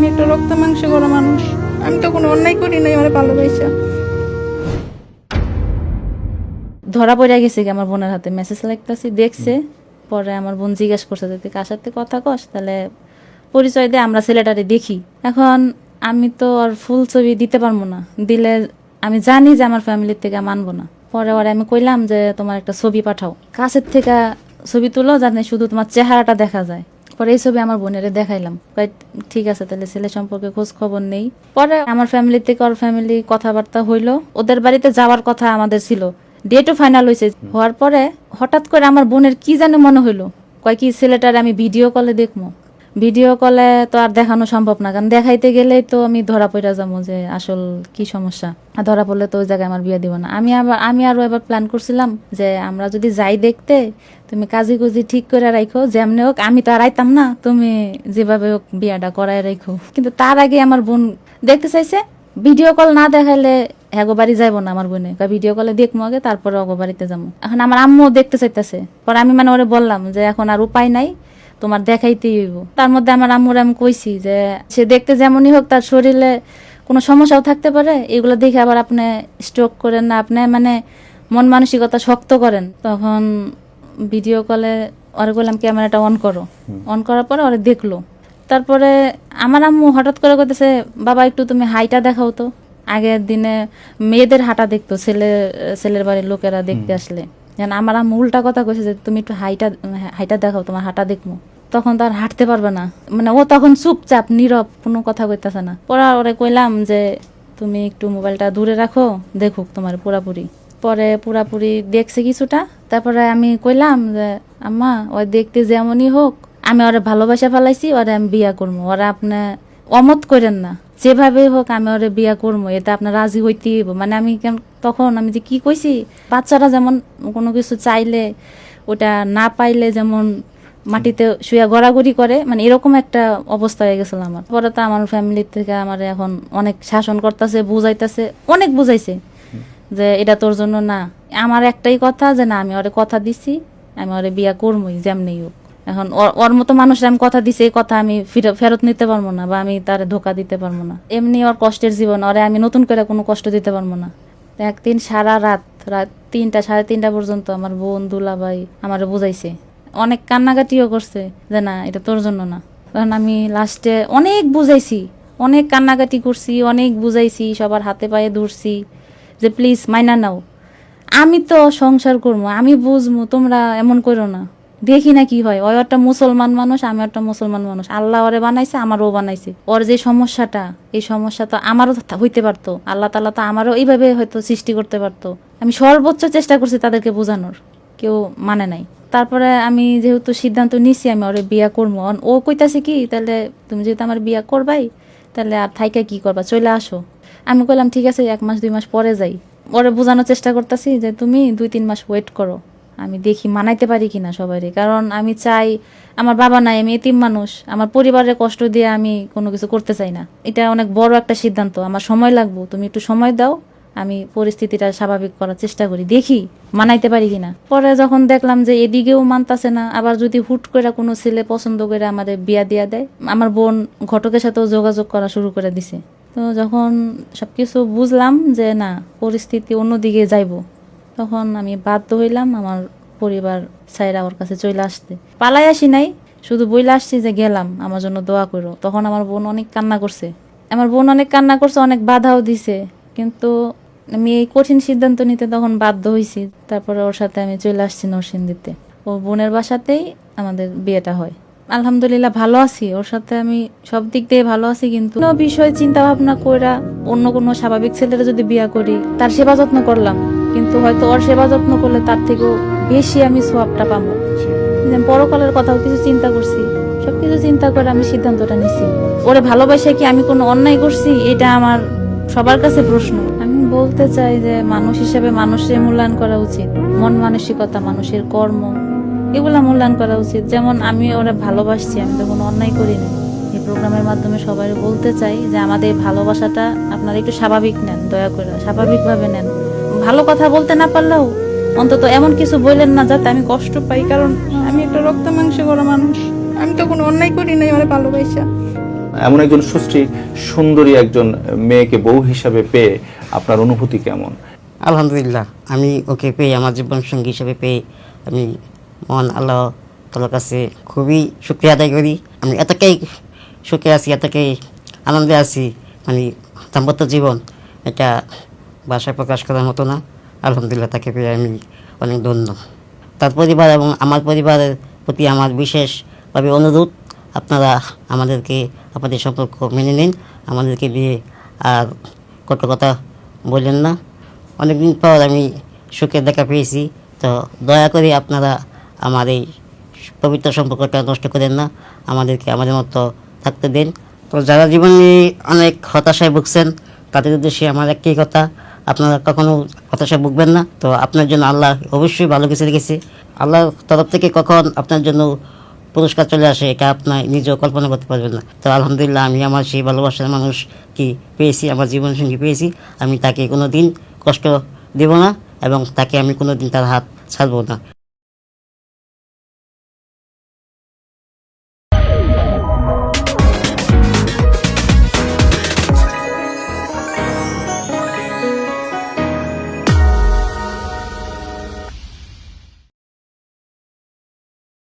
আমি একটা রক্ত মাংস করা মানুষ, আমি তো কোনো অন্যায় করি নাই আমার ভালোবাসা। ধরা পড়ে গেছে কি আমার বোনের হাতে মেসেজ লিখতেছি, দেখছে। পরে আমার বোন জিজ্ঞেস করছে যে তুই কার সাথে কথা কস, তাহলে পরিচয় দিয়ে আমরা ছেলেটারে দেখি। এখন আমি তো আর ফুল ছবি দিতে পারবো না, দিলে আমি জানি যে আমার ফ্যামিলির থেকে মানবো না। পরে ওরে আমি কইলাম যে তোমার একটা ছবি পাঠাও, কাছের থেকে ছবি তুলো যাতে শুধু তোমার চেহারাটা দেখা যায়। পরে এই ছবি আমার বোনেরে দেখাইলাম, ঠিক আছে তাহলে ছেলে সম্পর্কে খোঁজ খবর নেই। পরে আমার ফ্যামিলি থেকে ওর ফ্যামিলি কথাবার্তা হইলো, ওদের বাড়িতে যাওয়ার কথা আমাদের ছিল, ডেটও ফাইনাল হয়েছে। হওয়ার পরে হঠাৎ করে আমার বোনের কি জানে মনে হইলো, কয় কি ছেলেটার আমি ভিডিও কলে দেখবো। ভিডিও কলে তো আর দেখানো সম্ভব না, কারণ দেখাইতে গেলেই তো আমি ধরা পড়া যাবো যে আসল কি সমস্যা। আর ধরা পড়লে তো ওই জায়গায় আমার বিয়ে দিব না। আমি আরো এবার প্ল্যান করছিলাম যে আমরা যদি যাই দেখতে, তুমি কাজী কুজি ঠিক করে রাখো, যেমনি হোক আমি তো আর আইতাম না, তুমি যেভাবে হোক বিয়াটা করাই রাখো। কিন্তু তার আগে আমার বোন দেখতে চাইছে, ভিডিও কল না দেখাইলে এগো বাড়ি যাইবো না আমার বোনে, ভিডিও কলে দেখবো আগে তারপরে অগো বাড়িতে যাবো। এখন আমার আম্মু দেখতে চাইতেছে। পরে আমি ওরে বললাম যে এখন আর উপায় নাই, তোমার দেখাইতেই হইব। তার মধ্যে আমার আম্মুর আমি কইছি যে সে দেখতে যেমনই হোক তার শরীরে কোনো সমস্যাও থাকতে পারে, এগুলো দেখে আবার আপনি স্ট্রোক করেন না, আপনি মন মানসিকতা শক্ত করেন। তখন ভিডিও কলে ওরে বললাম ক্যামেরাটা অন করো। অন করার পরে ওরে দেখলো। তারপরে আমার আম্মু হঠাৎ করে কইতেছে, বাবা একটু তুমি হাইটা দেখাও তো। আগের দিনে মেয়েদের হাঁটা দেখতো ছেলের বাড়ির লোকেরা দেখতে আসলে, যেন আমার আম্মু উল্টা কথা কইছে যে তুমি একটু হাইটা দেখাও, তোমার হাঁটা দেখবো। তখন তো আর হাঁটতে পারবে না, ও তখন চুপচাপ নীরব, কোনো কথা কইতেছে না। পরে ওরে কইলাম যে তুমি একটু মোবাইলটা দূরে রাখো, দেখুক তোমার পুরাপুরি। পরে পুরাপুরি দেখছে কিছুটা। তারপরে আমি কইলাম যে আম্মা ওই দেখতে যেমনই হোক আমি ওরে ভালোবাসা ফেলাইছি, ওরে আমি বিয়া করবো, ওরা আপনি অমত করেন না, যেভাবে হোক আমি ওরে বিয়া করবো, এতে আপনার রাজি হইতেই হইব। আমি তখন আমি যে কি কইছি, বাচ্চারা যেমন কোনো কিছু চাইলে ওটা না পাইলে যেমন মাটিতে শুয়ে গড়াগড়ি করে, এরকম একটা অবস্থা হয়ে গেছিল আমার। পরে তো আমার ফ্যামিলি থেকে আমার এখন অনেক শাসন করতেছে, বুঝাইতেছে, অনেক বুঝাইছে যে এটা তোর জন্য না। আমার একটাই কথা যে না, আমি ওরে কথা দিছি, আমি ওরে বিয়া করবোই যেমনি হোক। এখন ওর মতো মানুষের আমি কথা দিছি, এই কথা আমি ফেরত নিতে পারবো না, বা আমি তারে ধোকা দিতে পারবো না। এমনি ওর কষ্টের জীবন, ওরে আমি নতুন করে কোনো কষ্ট দিতে পারবো না। একদিন সারা রাত 3টা 3:30 পর্যন্ত আমার বোন দুলাভাই আমারে বুঝাইছে, অনেক কান্নাকাটিও করছে যে না এটা তোর জন্য না। তখন আমি লাস্টে অনেক বুঝাইছি, অনেক কান্নাকাটি করছি, অনেক বুঝাইছি, সবার হাতে পায়ে ধরছি যে প্লিজ মাইনা নাও, আমি তো সংসার করবো, আমি বুঝবো, তোমরা এমন করো না, দেখি না কি হয়। ওই একটা মুসলমান মানুষ, আমি একটা মুসলমান মানুষ, আল্লাহ ওরে বানাইছে, আমারও বানাইছে। ওর যে সমস্যাটা, এই সমস্যা তো আমারও হইতে পারতো, আল্লাহ তাআলা তো আমারও এইভাবে হয়তো সৃষ্টি করতে পারতো। আমি সর্বোচ্চ চেষ্টা করছি তাদেরকে বোঝানোর, কেউ মানে নাই। তারপরে আমি যেহেতু সিদ্ধান্ত নিছি আমি ওরে বিয়া করবো, ও কইতাছে কি তাহলে তুমি যেহেতু আমার বিয়া করবাই, তাহলে আর থাইকা কি করবা, চলে আসো। আমি কইলাম ঠিক আছে 1 মাস 2 মাস পরে যাই। ওরে বোঝানোর চেষ্টা করতেছি যে তুমি 2-3 মাস ওয়েট করো, আমি দেখি মানাইতে পারি কিনা সবাইরে। কারণ আমি চাই, আমার বাবা নাই, আমি এতিম মানুষ, আমার পরিবারের কষ্ট দিয়ে আমি কোনো কিছু করতে চাই না। এটা অনেক বড় একটা সিদ্ধান্ত, আমার সময় লাগবে, তুমি একটু সময় দাও, আমি পরিস্থিতিটা স্বাভাবিক করার চেষ্টা করি, দেখি মানাইতে পারি কিনা। পরে যখন দেখলাম যে এদিকেও মানতাছে না, আবার যদি হুট করে কোনো ছেলে পছন্দ করে আমাদের বিয়া দিয়া দেয়, আমার বোন ঘটকের সাথেও যোগাযোগ করা শুরু করে দিছে। তো যখন সবকিছু বুঝলাম যে না পরিস্থিতি অন্যদিকে যাইব, তখন আমি বাধ্য হইলাম আমার পরিবার ছাইরা ওর কাছে চলে আসতে। পালাই আসি নাই, শুধু বইলে আসছি যে গেলাম, আমার জন্য দোয়া করো। তখন আমার বোন অনেক কান্না করছে, অনেক বাধাও দিছে, কিন্তু আমি এই কঠিন সিদ্ধান্ত নিতে তখন বাধ্য হয়েছি। তারপরে ওর সাথে আমি চলে আসছি নরসিংদীতে, ও বোনের বাসাতেই আমাদের বিয়েটা হয়। আলহামদুলিল্লাহ ভালো আছি, ওর সাথে আমি সব দিক দিয়ে ভালো আছি। কিন্তু কোনো বিষয় চিন্তা ভাবনা কইরা অন্য কোনো স্বাভাবিক ছেলেরা যদি বিয়া করি, তার সেবা যত্ন করলাম, কিন্তু হয়তো ওর সেবা যত্ন করলে তার থেকেও বেশি আমি সোয়াবটা পাবো। পরকালের কথাও কিছু চিন্তা করছি, সবকিছু চিন্তা করে আমি সিদ্ধান্তটা নিছি। ওরে ভালোবাসে কি আমি কোনো অন্যায় করছি, এটা আমার সবার কাছে প্রশ্ন। আমি বলতে চাই যে মানুষ হিসেবে মানুষের মূল্যায়ন করা উচিত, মন মানসিকতা, মানুষের কর্ম, এগুলা মূল্যায়ন করা উচিত। যেমন আমি ওরা ভালোবাসছি, আমি তো কোনো অন্যায় করি না। এই প্রোগ্রামের মাধ্যমে সবাই বলতে চাই যে আমাদের ভালোবাসাটা আপনারা একটু স্বাভাবিক নেন, দয়া করে স্বাভাবিকভাবে নেন। ভালো কথা বলতে না পারলেও অন্তত এমন কিছু বললেন না যাতে আমি কষ্ট পাই, কারণ আমি একটা রক্ত মাংস করা মানুষ, আমি তো কোনো অন্যায় করি নাই আমার ভালোবাসা। এমন একজন সুশ্রী সুন্দরী একজন মেয়েকে বউ হিসাবে পেয়ে আপনার অনুভূতি কেমন? আলহামদুলিল্লাহ, আমি ওকে পেয়ে, আমার জীবন সঙ্গী হিসেবে পেয়ে আমি মহান আল্লাহ তাআলার কাছে খুবই শুকরিয়া আদায় করি। আমি এতটাই সুখে আছি, এতটাই আনন্দে আছি, মানে দাম্পত্য জীবন এটা ভাষায় প্রকাশ করার মতো না। আলহামদুলিল্লাহ, তাকে পেয়ে আমি অনেক ধন্য। তার পরিবার এবং আমার পরিবারের প্রতি আমার বিশেষভাবে অনুরোধ, আপনারা আমাদেরকে, আপনাদের সম্পর্ক মেনে নিন, আমাদেরকে দিয়ে আর কত কথা বললেন না। অনেকদিন পর আমি সুখের দেখা পেয়েছি, তো দয়া করে আপনারা আমার এই পবিত্র সম্পর্কটা নষ্ট করেন না, আমাদেরকে আমাদের মতো থাকতে দিন। তো যারা জীবনে অনেক হতাশায় ভুগছেন তাদের উদ্দেশ্যে আমার একটাই কথা, আপনারা কখনো হতাশায় ভুগবেন না। তো আপনার জন্য আল্লাহ অবশ্যই ভালো কিছু রেখেছে। আল্লাহর তরফ থেকে কখন আপনার জন্য পুরস্কার চলে আসে এটা আপনার নিজেও কল্পনা করতে পারবেন না। তো আলহামদুলিল্লাহ, আমি আমার সেই ভালোবাসার মানুষকে পেয়েছি, আমার জীবনসঙ্গী পেয়েছি। আমি তাকে কোনো দিন কষ্ট দেব না এবং তাকে আমি কোনো দিন তার হাত ছাড়বো না।